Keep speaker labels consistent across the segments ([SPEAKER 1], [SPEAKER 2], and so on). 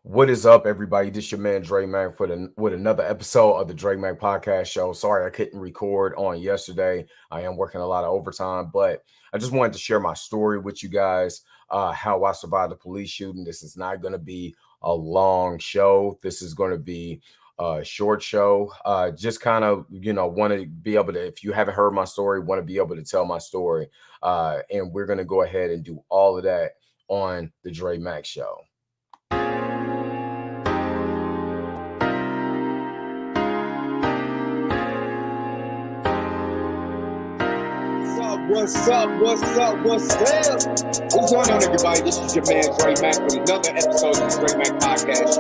[SPEAKER 1] What is up, everybody? This your man Dre Mac with another episode of the Dre Mac Podcast Show. Sorry I couldn't record on yesterday. I am working a lot of overtime, but I just wanted to share my story with you guys. How I survived the police shooting. This is not going to be a long show. This is going to be a short show. Just kind of want to be able to. If you haven't heard my story, want to be able to tell my story. And we're going to go ahead and do all of that on the Dre Mac Show.
[SPEAKER 2] What's up? What's going on, everybody? This is your man Dre Mac with another episode of the Dre Mac Podcast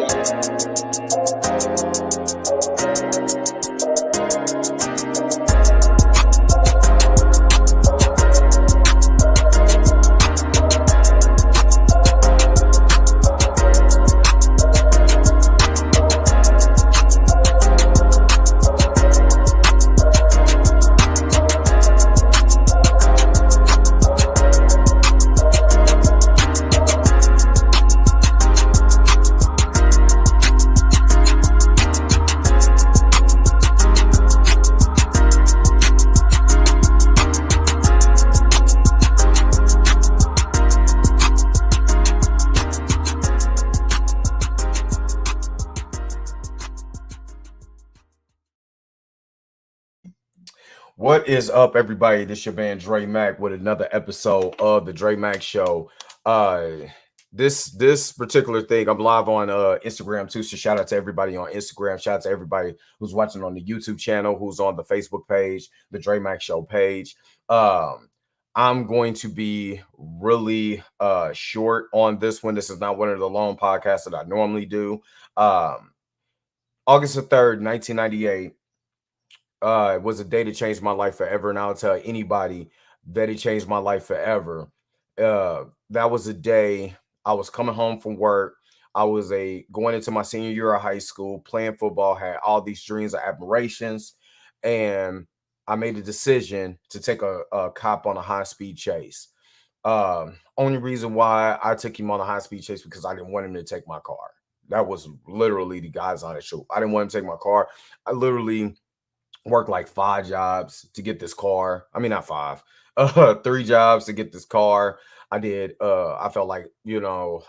[SPEAKER 1] What is up, everybody? This your man Dre Mac with another episode of the Dre Mac Show. This particular thing, I'm live on Instagram too. So shout out to everybody on Instagram. Shout out to everybody who's watching on the YouTube channel, who's on the Facebook page, the Dre Mac Show page. I'm going to be really short on this one. This is not one of the long podcasts that I normally do. August the 3rd, 1998. It was a day that changed my life forever, and I'll tell anybody that it changed my life forever. That was a day I was coming home from work. I was going into my senior year of high school, playing football, had all these dreams and admirations, and I made a decision to take a cop on a high-speed chase. Only reason why I took him on a high-speed chase because I didn't want him to take my car. That was literally the guy's honest truth. I didn't want him to take my car. I literally worked like 5 jobs to get this car. I mean, not 5, 3 jobs to get this car. I did. I felt like,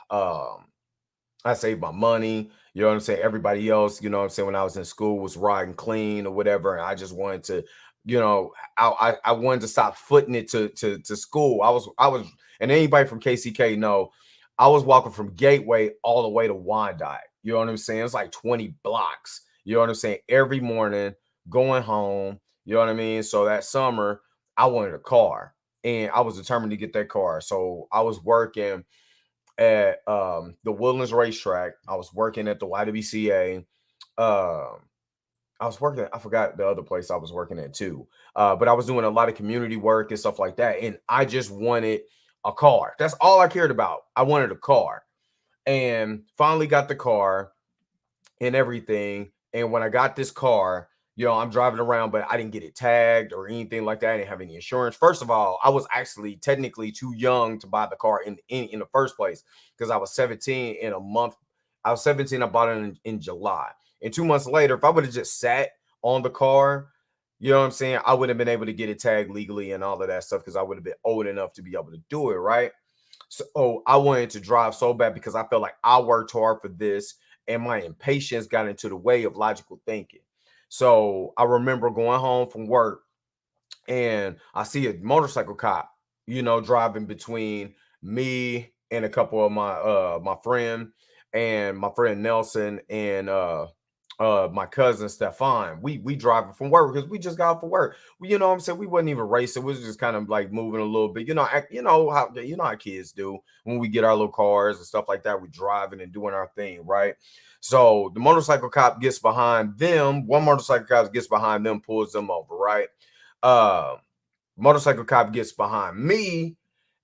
[SPEAKER 1] I saved my money. You know what I'm saying? Everybody else, you know what I'm saying, when I was in school was riding clean or whatever. And I just wanted to, I wanted to stop footing it to school. I was, and anybody from KCK know, I was walking from Gateway all the way to Wyandotte. You know what I'm saying? It's like 20 blocks. You know what I'm saying? Every morning, going home, you know what I mean? So that summer, I wanted a car, and I was determined to get that car. So I was working at the Woodlands Racetrack. I was working at the YWCA. I was working, I forgot the other place I was working at too. But I was doing a lot of community work and stuff like that. And I just wanted a car. That's all I cared about. I wanted a car. And finally got the car and everything. And when I got this car, I'm driving around, but I didn't get it tagged or anything like that. I didn't have any insurance. First of all, I was actually technically too young to buy the car in the first place because I was 17 in a month. I was 17. I bought it in July. And 2 months later, if I would have just sat on the car, you know what I'm saying, I would have been able to get it tagged legally and all of that stuff because I would have been old enough to be able to do it, right? So I wanted to drive so bad because I felt like I worked hard for this and my impatience got into the way of logical thinking. So I remember going home from work and I see a motorcycle cop, driving between me and a couple of my friend and my friend Nelson and my cousin Stefan. We driving from work because we just got off from work. You know what I'm saying? We wasn't even racing. We was just kind of like moving a little bit. How kids do when we get our little cars and stuff like that. We driving and doing our thing, right? So the motorcycle cop gets behind them. One motorcycle cop gets behind them, pulls them over, right? Motorcycle cop gets behind me,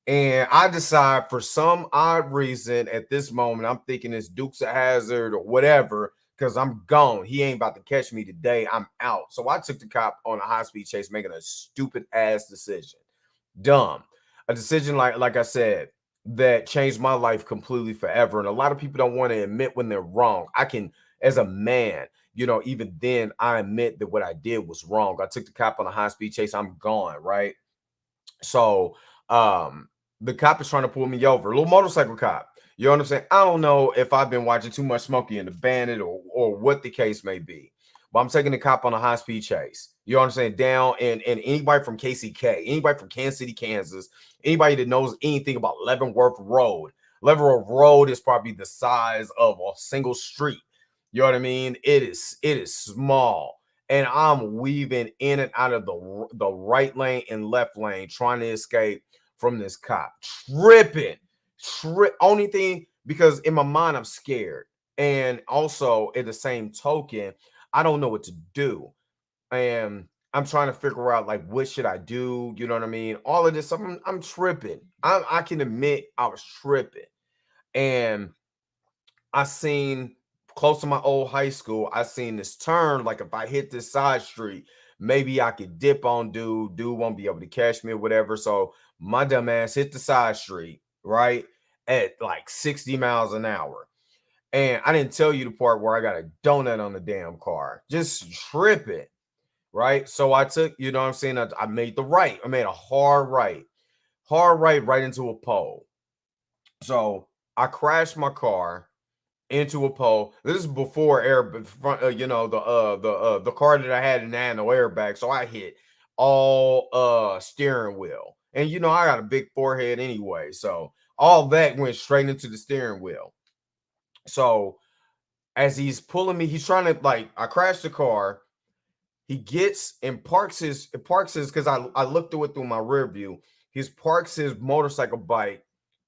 [SPEAKER 1] and I decide for some odd reason at this moment, I'm thinking it's Dukes of Hazzard or whatever, because I'm gone. He ain't about to catch me today. I'm out. So I took the cop on a high-speed chase, making a stupid ass decision. Dumb. A decision like I said, that changed my life completely forever. And a lot of people don't want to admit when they're wrong. I can, as a man, even then, I admit that what I did was wrong. I took the cop on a high speed chase. I'm gone, right? So, the cop is trying to pull me over, a little motorcycle cop. You know what I'm saying? I don't know if I've been watching too much Smokey and the Bandit or what the case may be, but I'm taking the cop on a high speed chase. You know what I'm saying? Down and anybody from KCK, anybody from Kansas City, Kansas, anybody that knows anything about Leavenworth Road. Leavenworth Road is probably the size of a single street. You know what I mean? It is small, and I'm weaving in and out of the right lane and left lane, trying to escape from this cop. Tripping, only thing, because in my mind I'm scared, and also at the same token, I don't know what to do, and I'm trying to figure out like what should I do. You know what I mean? All of this, I'm tripping. I can admit I was tripping, and I seen close to my old high school, I seen this turn. Like if I hit this side street, maybe I could dip on dude. Dude won't be able to catch me or whatever. So my dumb ass hit the side street, right? At like 60 miles an hour. And I didn't tell you the part where I got a donut on the damn car. Just tripping, right? So I took, you know what I'm saying? I made the right. I made a hard right into a pole. So I crashed my car into a pole. This is before the car that I had in had no airbag, so I hit all steering wheel. And I got a big forehead anyway, so all that went straight into the steering wheel. So as he's pulling me, he's trying to, like, I crashed the car. He gets and parks his because I looked through it through my rear view. He parks his motorcycle bike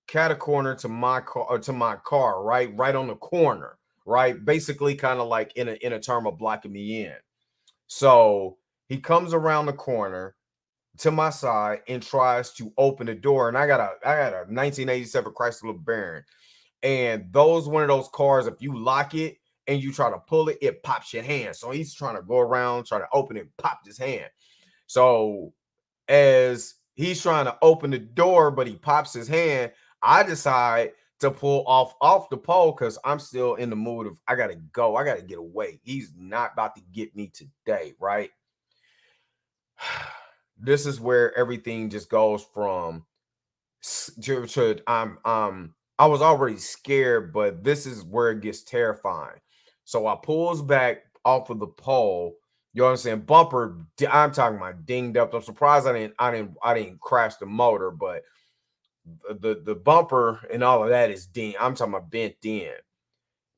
[SPEAKER 1] cat a corner to my car, right on the corner, right, basically kind of like in a term of blocking me in. So he comes around the corner to my side and tries to open the door, and I got a 1987 Chrysler LeBaron, and one of those cars, if you lock it and you try to pull it, it pops your hand. So he's trying to go around, try to open it, popped his hand. So as he's trying to open the door, but he pops his hand, I decide to pull off the pole because I'm still in the mood of I gotta go, I gotta get away. He's not about to get me today, right? This is where everything just goes from to I was already scared, but this is where it gets terrifying. So I pulls back off of the pole. You know what I'm saying? Bumper, I'm talking about dinged up. I'm surprised I didn't crash the motor, but the bumper and all of that is dinged. I'm talking about bent in.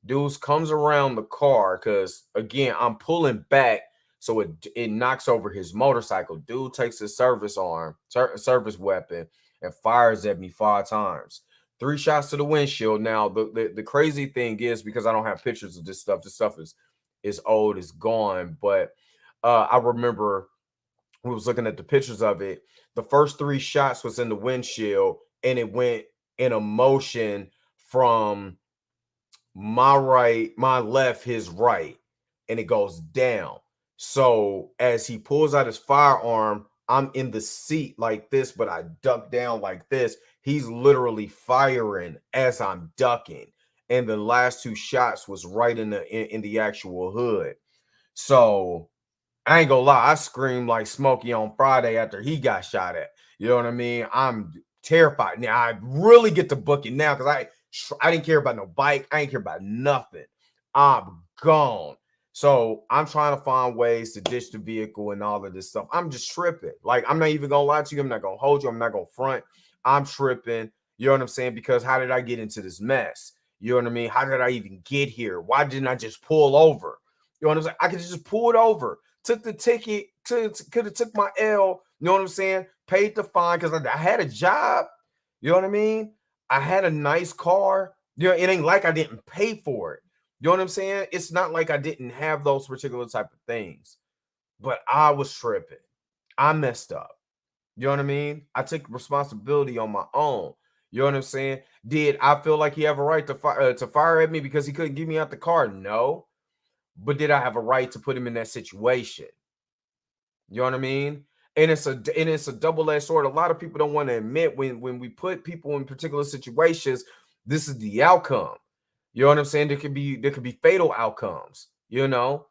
[SPEAKER 1] Dudes comes around the car because again I'm pulling back, so it knocks over his motorcycle. Dude takes his service weapon and fires at me 5 times. 3 shots to the windshield. Now the crazy thing is, because I don't have pictures of this stuff is old, is gone. But I remember we was looking at the pictures of it. The first 3 shots was in the windshield, and it went in a motion from my right, my left, his right, and it goes down. So as he pulls out his firearm, I'm in the seat like this, but I duck down like this. He's literally firing as I'm ducking. And the last 2 shots was right in the actual hood. So I ain't gonna lie, I screamed like Smokey on Friday after he got shot at. You know what I mean? I'm terrified. Now I really get to book it now because I didn't care about no bike. I didn't care about nothing. I'm gone. So I'm trying to find ways to ditch the vehicle and all of this stuff. I'm just tripping. Like, I'm not even gonna lie to you. I'm not gonna hold you. I'm not gonna front. I'm tripping. You know what I'm saying? Because how did I get into this mess? You know what I mean? How did I even get here? Why didn't I just pull over? You know what I'm saying? I could just pull it over, took the ticket, could have took my L. You know what I'm saying? Paid the fine because I had a job. You know what I mean? I had a nice car. It ain't like I didn't pay for it. You know what I'm saying? It's not like I didn't have those particular type of things, but I was tripping. I messed up. You know what I mean? I took responsibility on my own. You know what I'm saying? Did I feel like he have a right to fire at me because he couldn't get me out the car? No. But did I have a right to put him in that situation? You know what I mean? And it's a double-edged sword. A lot of people don't want to admit when we put people in particular situations, this is the outcome. You know what I'm saying? There could be fatal outcomes. You know,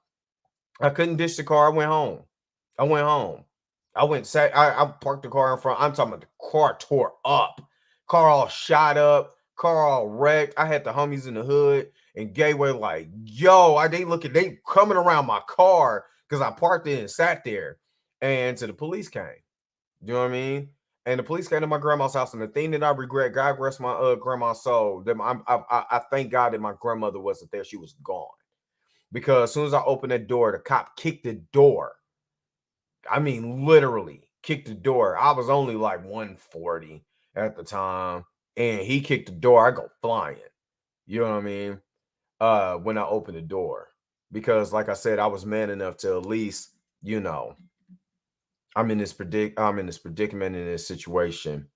[SPEAKER 1] I couldn't ditch the car. I went home. I parked the car in front. I'm talking about the car tore up, car all shot up, car all wrecked. I had the homies in the hood and Gateway like, yo, they coming around my car because I parked it and sat there. And to the police came. You know what I mean? And the police came to my grandma's house. And the thing that I regret, God rest my grandma's soul, that I thank God that my grandmother wasn't there. She was gone. Because as soon as I opened that door, the cop kicked the door. I mean, literally kicked the door. I was only like 140 at the time. And he kicked the door. I go flying. You know what I mean? When I opened the door. Because like I said, I was man enough to at least, you know, I'm in this predicament, in this situation.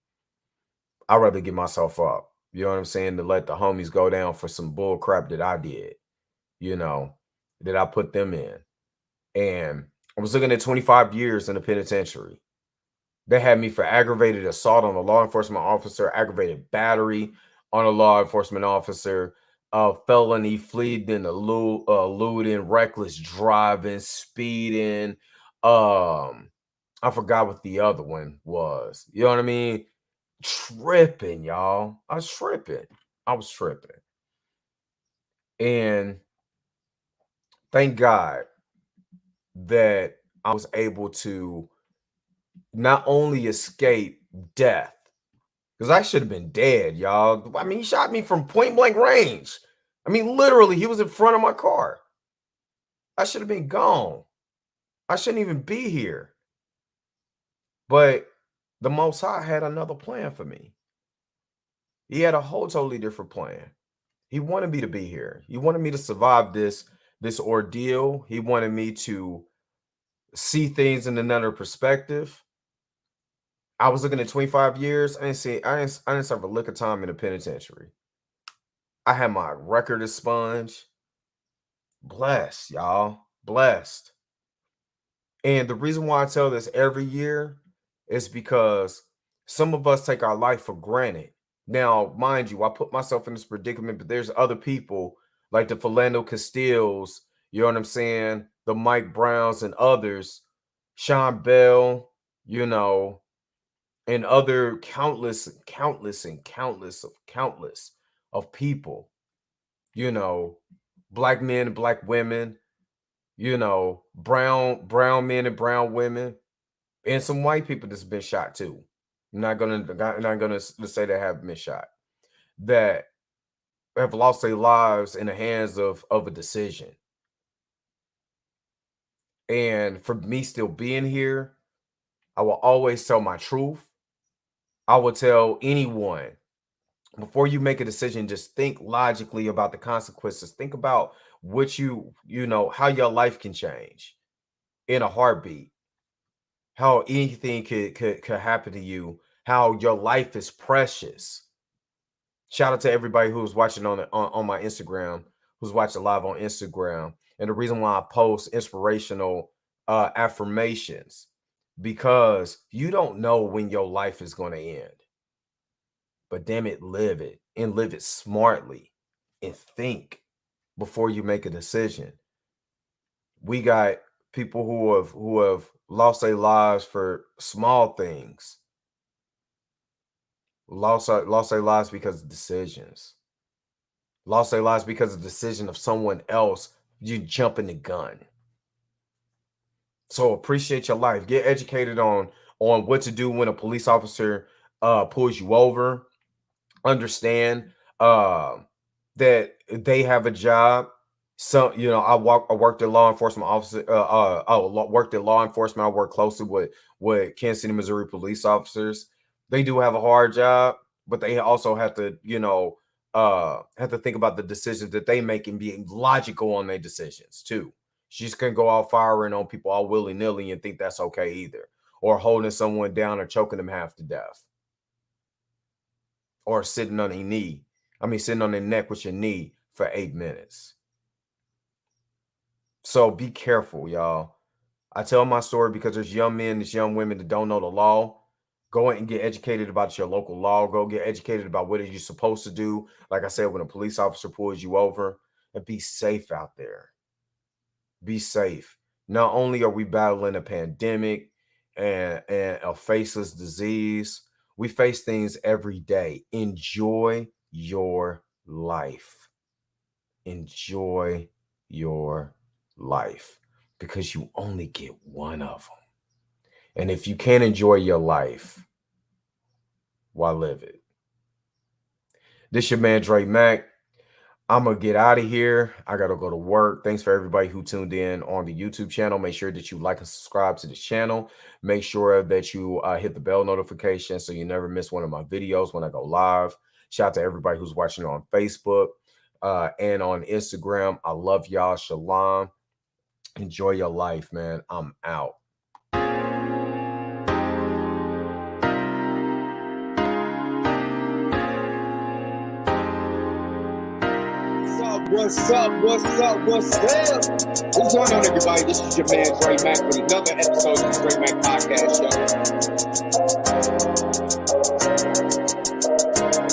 [SPEAKER 1] I'd rather get myself up. You know what I'm saying? To let the homies go down for some bull crap that I did, you know, that I put them in. And I was looking at 25 years in the penitentiary. They had me for aggravated assault on a law enforcement officer, aggravated battery on a law enforcement officer, felony fleeing, eluding, reckless driving, speeding. I forgot what the other one was. You know what I mean? Tripping, y'all. I was tripping. And thank God that I was able to not only escape death, because I should have been dead, y'all. I mean, he shot me from point blank range. I mean, literally, he was in front of my car. I should have been gone. I shouldn't even be here. But the Most High had another plan for me. He had a whole totally different plan. He wanted me to be here. He wanted me to survive this ordeal. He wanted me to see things in another perspective. I was looking at 25 years. I didn't serve a lick of time in the penitentiary. I had my record expunged. Blessed, y'all. Blessed. And the reason why I tell this every year is because some of us take our life for granted. Now, mind you, I put myself in this predicament, but there's other people like the Philando Castiles, you know what I'm saying? The Mike Browns and others, Sean Bell, you know, and other countless of people, you know, black men, black women, you know, brown men and brown women, and some white people that's been shot too. I'm not gonna say they have been shot, that have lost their lives in the hands of a decision. And for me still being here, I will always tell my truth. I will tell anyone, before you make a decision, just think logically about the consequences. Think about what you know, how your life can change in a heartbeat, how anything could happen to you, how your life is precious. Shout out to everybody who's watching on my Instagram, who's watching live on Instagram. And the reason why I post inspirational affirmations, because you don't know when your life is going to end. But damn it, live it, and live it smartly, and think before you make a decision. We got people who have lost their lives for small things, lost their lives because of decisions, lost their lives because of the decision of someone else. You jumping the gun. So appreciate your life. Get educated on what to do when a police officer pulls you over. Understand that they have a job. So, you know, I worked at law enforcement officer. I worked at law enforcement. I work closely with Kansas City, Missouri police officers. They do have a hard job, but they also have to, you know, have to think about the decisions that they make and be logical on their decisions too. She just can't go out firing on people all willy nilly and think that's okay either, or holding someone down or choking them half to death, or sitting on their knee. Sitting on their neck with your knee for 8 minutes. So be careful, y'all. I tell my story because there's young men, there's young women that don't know the law. Go and get educated about your local law. Go get educated about what are you supposed to do. Like I said, when a police officer pulls you over, and be safe out there. Be safe. Not only are we battling a pandemic and a faceless disease, we face things every day. Enjoy your life. Enjoy your life because you only get one of them. And if you can't enjoy your life, why live it? This your man, Dre Mack. I'm going to get out of here. I got to go to work. Thanks for everybody who tuned in on the YouTube channel. Make sure that you like and subscribe to this channel. Make sure that you hit the bell notification so you never miss one of my videos when I go live. Shout out to everybody who's watching on Facebook and on Instagram. I love y'all. Shalom. Enjoy your life, man. I'm out.
[SPEAKER 2] What's up? What's up? What's up? What's going on, everybody? This is your man, Dre Mack, with another episode of the Dre Mack Podcast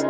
[SPEAKER 2] Show.